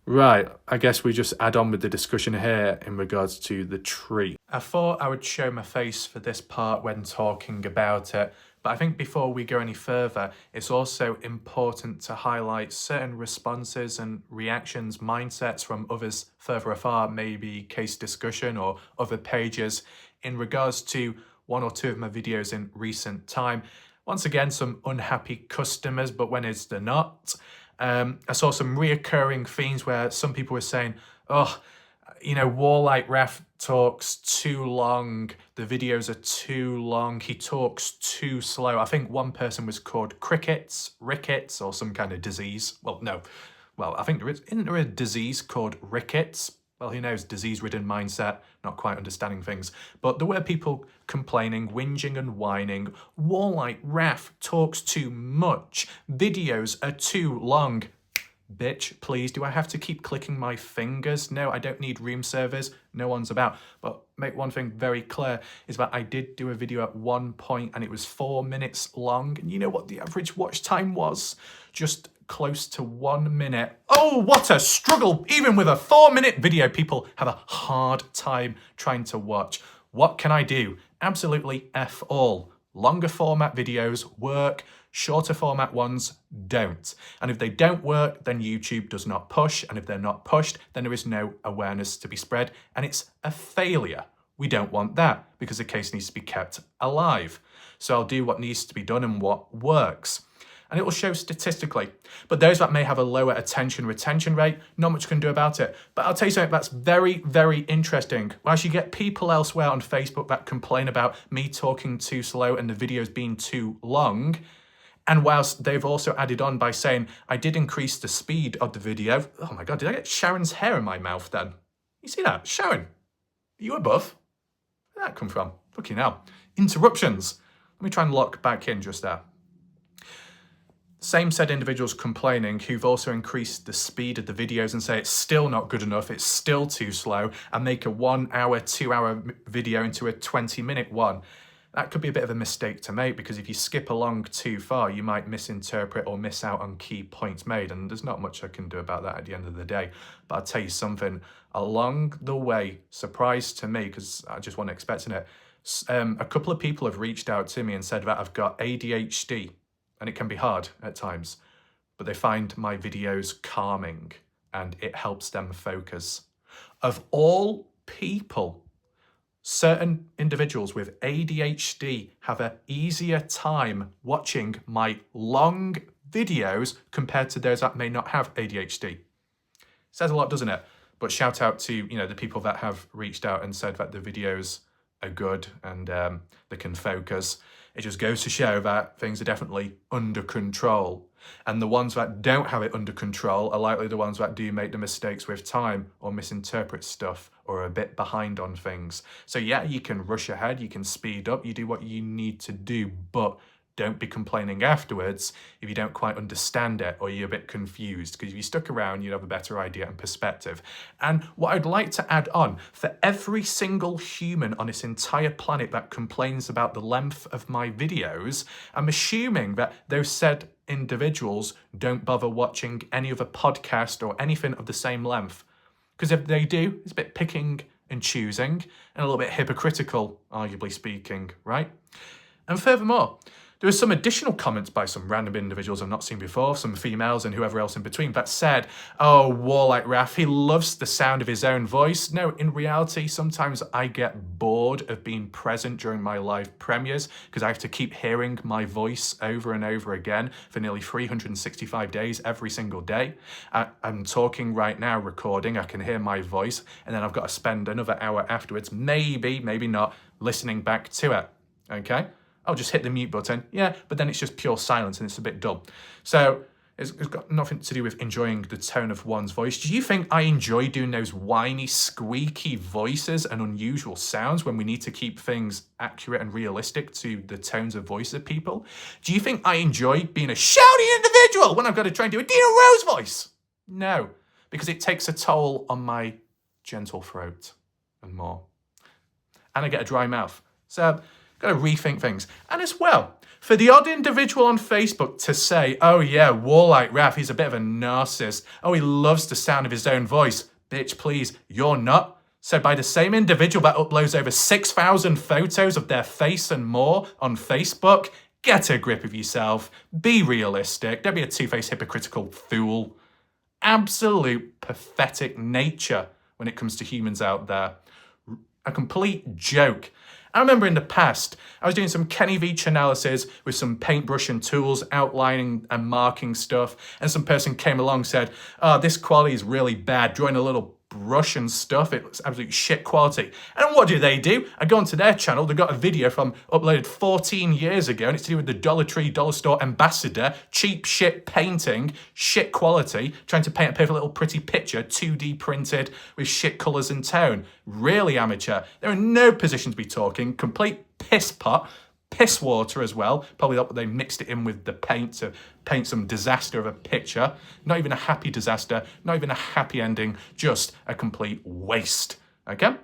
Right, I guess we just add on with the discussion here in regards to the tree. I thought I would show my face for this part when talking about it, but I think before we go any further, it's also important to highlight certain responses and reactions, mindsets from others further afar, maybe case discussion or other pages, in regards to one or two of my videos in recent time. Once again, some unhappy customers, but when is there not? I saw some reoccurring themes where some people were saying, oh, you know, Wallite Raf talks too long. The videos are too long. He talks too slow. I think one person was called rickets, or some kind of disease. Well, no. Well, I think isn't there a disease called rickets? Well, who knows, disease-ridden mindset, not quite understanding things. But there were people complaining, whinging and whining. Wallite Raf talks too much. Videos are too long. Bitch, please, do I have to keep clicking my fingers? No, I don't need room service. No one's about. But make one thing very clear is that I did do a video at one point and it was 4 minutes long. And you know what the average watch time was? Just close to 1 minute. Oh, what a struggle. Even with a 4-minute video, people have a hard time trying to watch. What can I do? Absolutely F all. Longer format videos work, shorter format ones don't. And if they don't work, then YouTube does not push. And if they're not pushed, then there is no awareness to be spread. And it's a failure. We don't want that because the case needs to be kept alive. So I'll do what needs to be done and what works. And it will show statistically. But those that may have a lower attention retention rate, not much can do about it. But I'll tell you something that's very, very interesting. Whilst you get people elsewhere on Facebook that complain about me talking too slow and the videos being too long, and whilst they've also added on by saying, I did increase the speed of the video. Oh my God, did I get Sharon's hair in my mouth then? You see that? Sharon, are you above? Where did that come from? Fucking hell. Interruptions. Let me try and lock back in just there. Same said individuals complaining who've also increased the speed of the videos and say it's still not good enough, it's still too slow, and make a 1 hour, 2 hour video into a 20-minute one. That could be a bit of a mistake to make because if you skip along too far, you might misinterpret or miss out on key points made, and there's not much I can do about that at the end of the day. But I'll tell you something, along the way, surprise to me, because I just wasn't expecting it, a couple of people have reached out to me and said that I've got ADHD, and it can be hard at times, but they find my videos calming and it helps them focus. Of all people, certain individuals with ADHD have an easier time watching my long videos compared to those that may not have ADHD. Says a lot, doesn't it? But shout out to, you know, the people that have reached out and said that the videos are good and they can focus. It just goes to show that things are definitely under control. And the ones that don't have it under control are likely the ones that do make the mistakes with time or misinterpret stuff or are a bit behind on things. So yeah, you can rush ahead, you can speed up, you do what you need to do, but don't be complaining afterwards if you don't quite understand it or you're a bit confused, because if you stuck around, you'd have a better idea and perspective. And what I'd like to add on, for every single human on this entire planet that complains about the length of my videos, I'm assuming that those said individuals don't bother watching any other podcast or anything of the same length. Because if they do, it's a bit picking and choosing and a little bit hypocritical, arguably speaking, right? And furthermore, there were some additional comments by some random individuals I've not seen before, some females and whoever else in between, that said, oh, Warlike Raph, he loves the sound of his own voice. No, in reality, sometimes I get bored of being present during my live premieres because I have to keep hearing my voice over and over again for nearly 365 days every single day. I'm talking right now, recording, I can hear my voice, and then I've got to spend another hour afterwards, maybe not, listening back to it, okay? I'll just hit the mute button, yeah, but then it's just pure silence and it's a bit dull. So it's got nothing to do with enjoying the tone of one's voice. Do you think I enjoy doing those whiny, squeaky voices and unusual sounds when we need to keep things accurate and realistic to the tones of voice of people? Do you think I enjoy being a shouty individual when I've got to try and do a Dina Rose voice? No, because it takes a toll on my gentle throat and more. And I get a dry mouth. So got to rethink things. And as well, for the odd individual on Facebook to say, oh yeah, Warlike Raph, he's a bit of a narcissist. Oh, he loves the sound of his own voice. Bitch, please, you're not. Said by the same individual that uploads over 6,000 photos of their face and more on Facebook. Get a grip of yourself. Be realistic. Don't be a two-faced hypocritical fool. Absolute pathetic nature when it comes to humans out there. A complete joke. I remember in the past, I was doing some Kenny Veach analysis with some paintbrush and tools, outlining and marking stuff, and some person came along and said, oh, this quality is really bad, drawing a little brush and stuff, it looks absolute shit quality. And what do? I go onto their channel, they've got a video from uploaded 14 years ago, and it's to do with the Dollar Tree Dollar Store ambassador, cheap shit painting, shit quality, trying to paint a perfect little pretty picture, 2D printed with shit colours and tone. Really amateur. They're in no position to be talking, complete piss pot, piss water as well. Probably that they mixed it in with the paint to paint some disaster of a picture. Not even a happy disaster, not even a happy ending, just a complete waste, okay?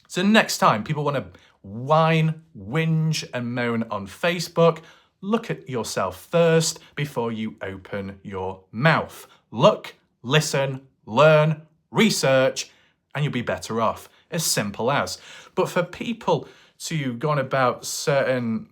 So next time people want to whine, whinge and moan on Facebook, look at yourself first before you open your mouth. Look, listen, learn, research, and you'll be better off. As simple as. But for people to go on about certain,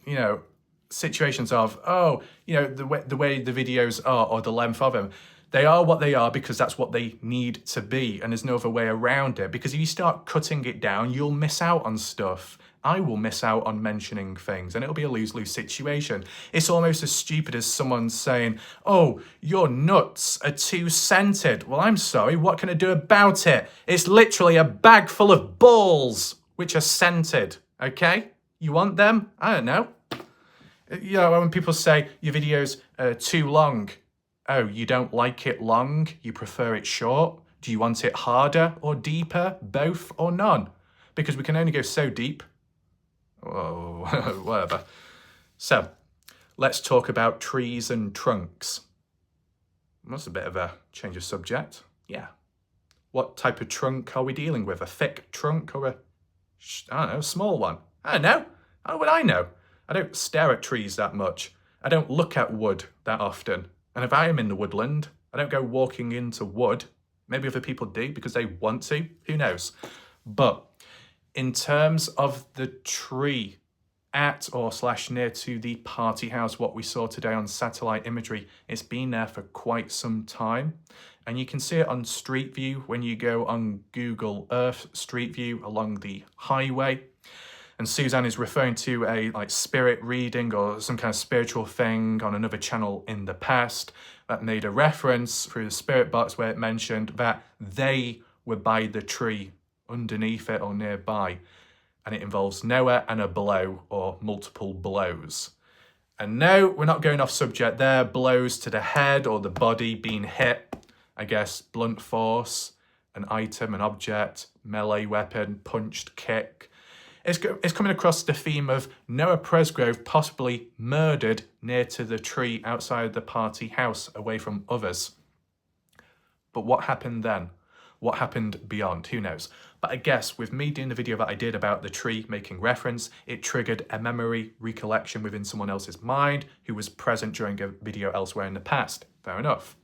situations of, the way the videos are or the length of them, they are what they are because that's what they need to be, and there's no other way around it. Because if you start cutting it down, you'll miss out on stuff. I will miss out on mentioning things, and it'll be a lose-lose situation. It's almost as stupid as someone saying, oh, your nuts are too scented. Well, I'm sorry, what can I do about it? It's literally a bag full of balls, which are scented, okay? You want them? I don't know. When people say your videos are too long, oh, you don't like it long? You prefer it short? Do you want it harder or deeper? Both or none? Because we can only go so deep. Oh, whatever. So, let's talk about trees and trunks. That's a bit of a change of subject. Yeah. What type of trunk are we dealing with? A thick trunk or a small one? I don't know. How would I know? I don't stare at trees that much. I don't look at wood that often. And if I am in the woodland, I don't go walking into wood. Maybe other people do because they want to. Who knows? But in terms of the tree at or / near to the party house, what we saw today on satellite imagery, it's been there for quite some time. And you can see it on Street View when you go on Google Earth Street View along the highway. And Suzanne is referring to a spirit reading or some kind of spiritual thing on another channel in the past that made a reference through the spirit box where it mentioned that they were by the tree underneath it or nearby. and it involves Noah and a blow or multiple blows. And no, we're not going off subject there. Blows to the head or the body being hit, I guess, blunt force, an item, an object, melee weapon, punched, kick. It's coming across the theme of Noah Presgrove possibly murdered near to the tree outside the party house away from others. But what happened then? What happened beyond? Who knows? But I guess with me doing the video that I did about the tree making reference, it triggered a memory recollection within someone else's mind who was present during a video elsewhere in the past. Fair enough.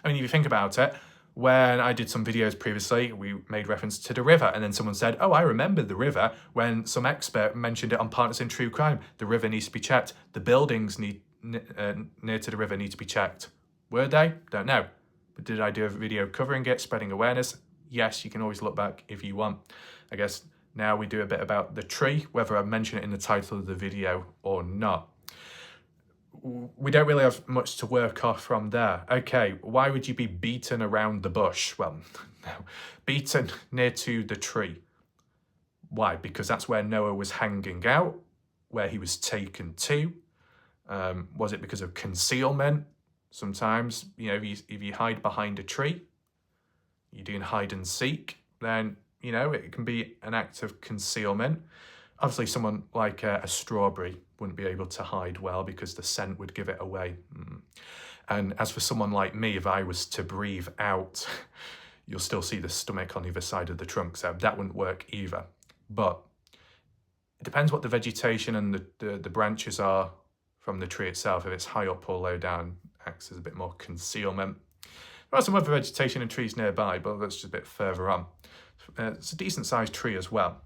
I mean, if you think about it, when I did some videos previously, we made reference to the river, and then someone said, oh, I remember the river when some expert mentioned it on Partners in True Crime. The river needs to be checked. The buildings near to the river need to be checked. Were they? Don't know. But did I do a video covering it, spreading awareness? Yes, you can always look back if you want. I guess now we do a bit about the tree, whether I mention it in the title of the video or not. We don't really have much to work off from there. Okay, why would you be beaten around the bush? Well, no, beaten near to the tree. Why? Because that's where Noah was hanging out, where he was taken to. Was it because of concealment? Sometimes, you know, if you hide behind a tree, you're doing hide and seek, then, you know, it can be an act of concealment. Obviously, someone like a strawberry wouldn't be able to hide well because the scent would give it away. And as for someone like me, if I was to breathe out, you'll still see the stomach on either side of the trunk, so that wouldn't work either. But it depends what the vegetation and the branches are from the tree itself. If it's high up or low down, acts as a bit more concealment. There are some other vegetation and trees nearby, but that's just a bit further on. It's a decent sized tree as well.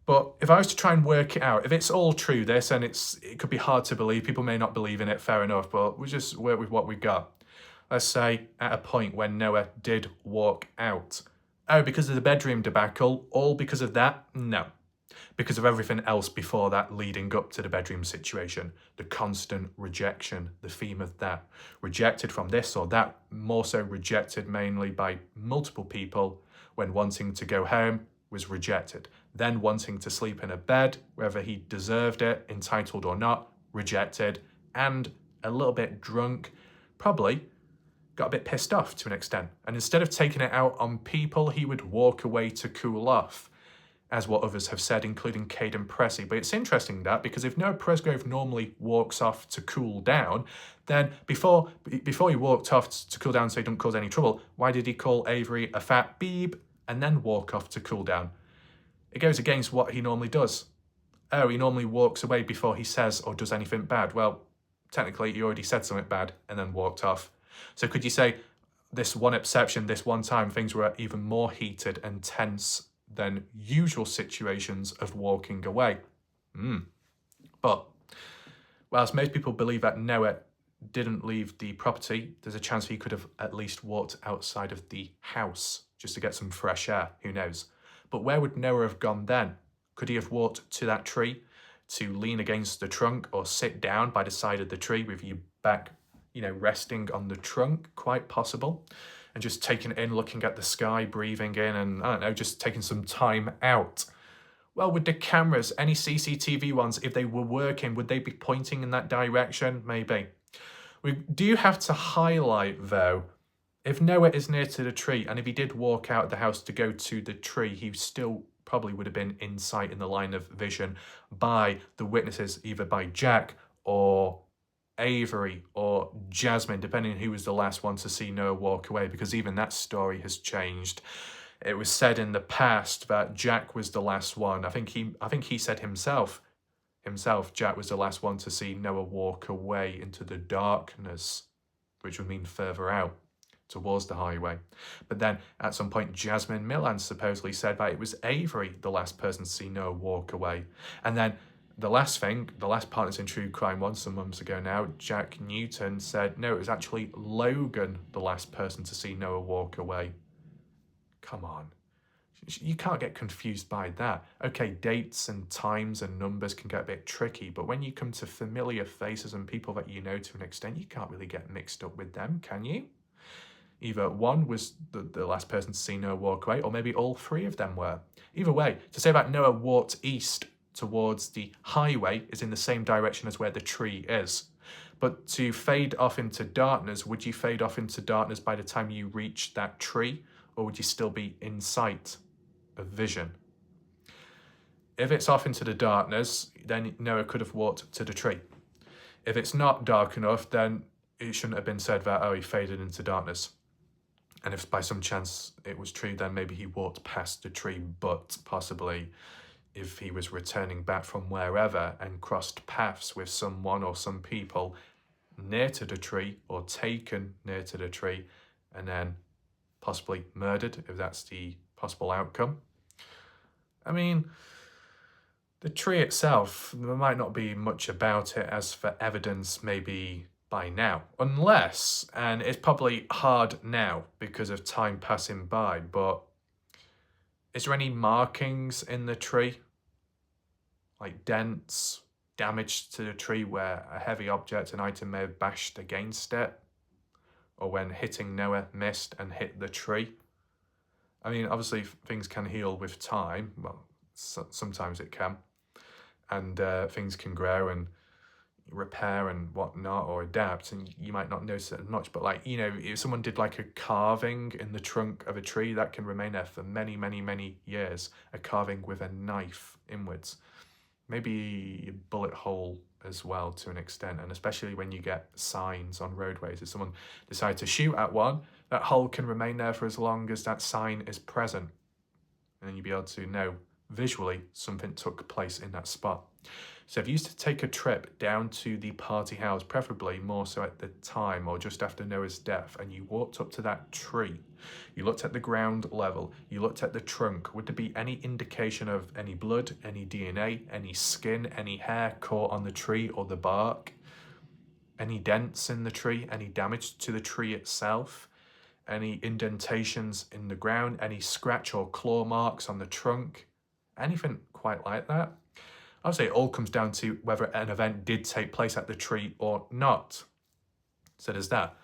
But if I was to try and work it out, if it's all true, this, and it could be hard to believe, people may not believe in it, fair enough, but we'll just work with what we got. Let's say at a point when Noah did walk out. Oh, because of the bedroom debacle, all because of that? No. Because of everything else before that leading up to the bedroom situation. The constant rejection, the theme of that. Rejected from this or that, more so rejected mainly by multiple people when wanting to go home, was rejected. Then wanting to sleep in a bed, whether he deserved it, entitled or not, rejected. And a little bit drunk, probably got a bit pissed off to an extent. And instead of taking it out on people, he would walk away to cool off, as what others have said, including Caden Pressey. But it's interesting that, because if Noah Presgrove normally walks off to cool down, then before he walked off to cool down so he don't cause any trouble, why did he call Avery a fat beeb and then walk off to cool down? It goes against what he normally does. Oh, he normally walks away before he says or does anything bad. Well, technically he already said something bad and then walked off. So could you say this one exception, this one time, things were even more heated and tense than usual situations of walking away? But whilst most people believe that Noah didn't leave the property, there's a chance he could have at least walked outside of the house just to get some fresh air, who knows. But where would Noah have gone then? Could he have walked to that tree to lean against the trunk or sit down by the side of the tree with your back, you know, resting on the trunk? Quite possible. And just taking it in, looking at the sky, breathing in, and I don't know, just taking some time out. Well, with the cameras, any CCTV ones, if they were working, would they be pointing in that direction? Maybe. We do have to highlight, though, if Noah is near to the tree, and if he did walk out of the house to go to the tree, he still probably would have been in sight in the line of vision by the witnesses, either by Jack or Avery or Jasmine, depending on who was the last one to see Noah walk away, because even that story has changed. It was said in the past that Jack was the last one. I think he said himself, Jack was the last one to see Noah walk away into the darkness, which would mean further out towards the highway. But then at some point, Jasmine Millan supposedly said that it was Avery, the last person to see Noah walk away. And then the last Partners in True Crime one, some months ago now, Jack Newton said, no, it was actually Logan, the last person to see Noah walk away. Come on. You can't get confused by that. Okay, dates and times and numbers can get a bit tricky, but when you come to familiar faces and people that you know to an extent, you can't really get mixed up with them, can you? Either one was the last person to see Noah walk away, or maybe all three of them were. Either way, to say that Noah walked east towards the highway is in the same direction as where the tree is. But to fade off into darkness, would you fade off into darkness by the time you reach that tree, or would you still be in sight of vision? If it's off into the darkness, then Noah could have walked to the tree. If it's not dark enough, then it shouldn't have been said that, oh, he faded into darkness. And if by some chance it was true, then maybe he walked past the tree, but possibly if he was returning back from wherever and crossed paths with someone or some people near to the tree or taken near to the tree and then possibly murdered, if that's the possible outcome. I mean, the tree itself, there might not be much about it as for evidence maybe by now, unless, and it's probably hard now because of time passing by, but is there any markings in the tree? Like dents, damage to the tree where a heavy object, an item may have bashed against it? Or when hitting Noah missed and hit the tree? I mean, obviously things can heal with time. Well, sometimes it can. And things can grow and repair and whatnot, or adapt, and you might not notice it as much. But like, you know, if someone did like a carving in the trunk of a tree, that can remain there for many, many, many years. A carving with a knife inwards. Maybe a bullet hole as well to an extent, and especially when you get signs on roadways. If someone decides to shoot at one, that hole can remain there for as long as that sign is present. And then you'll be able to know visually something took place in that spot. So if you used to take a trip down to the party house, preferably more so at the time or just after Noah's death, and you walked up to that tree, you looked at the ground level, you looked at the trunk, would there be any indication of any blood, any DNA, any skin, any hair caught on the tree or the bark? Any dents in the tree, any damage to the tree itself? Any indentations in the ground, any scratch or claw marks on the trunk? Anything quite like that? I would say it all comes down to whether an event did take place at the tree or not. So there's that.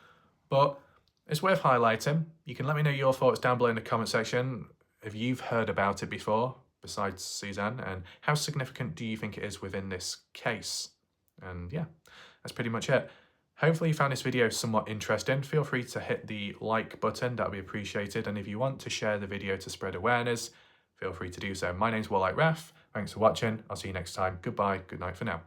But it's worth highlighting. You can let me know your thoughts down below in the comment section. If you've heard about it before, besides Suzanne, and how significant do you think it is within this case? And yeah, that's pretty much it. Hopefully you found this video somewhat interesting. Feel free to hit the like button, that would be appreciated. And if you want to share the video to spread awareness, feel free to do so. My name's Warlike Raf. Thanks for watching. I'll see you next time. Goodbye. Good night for now.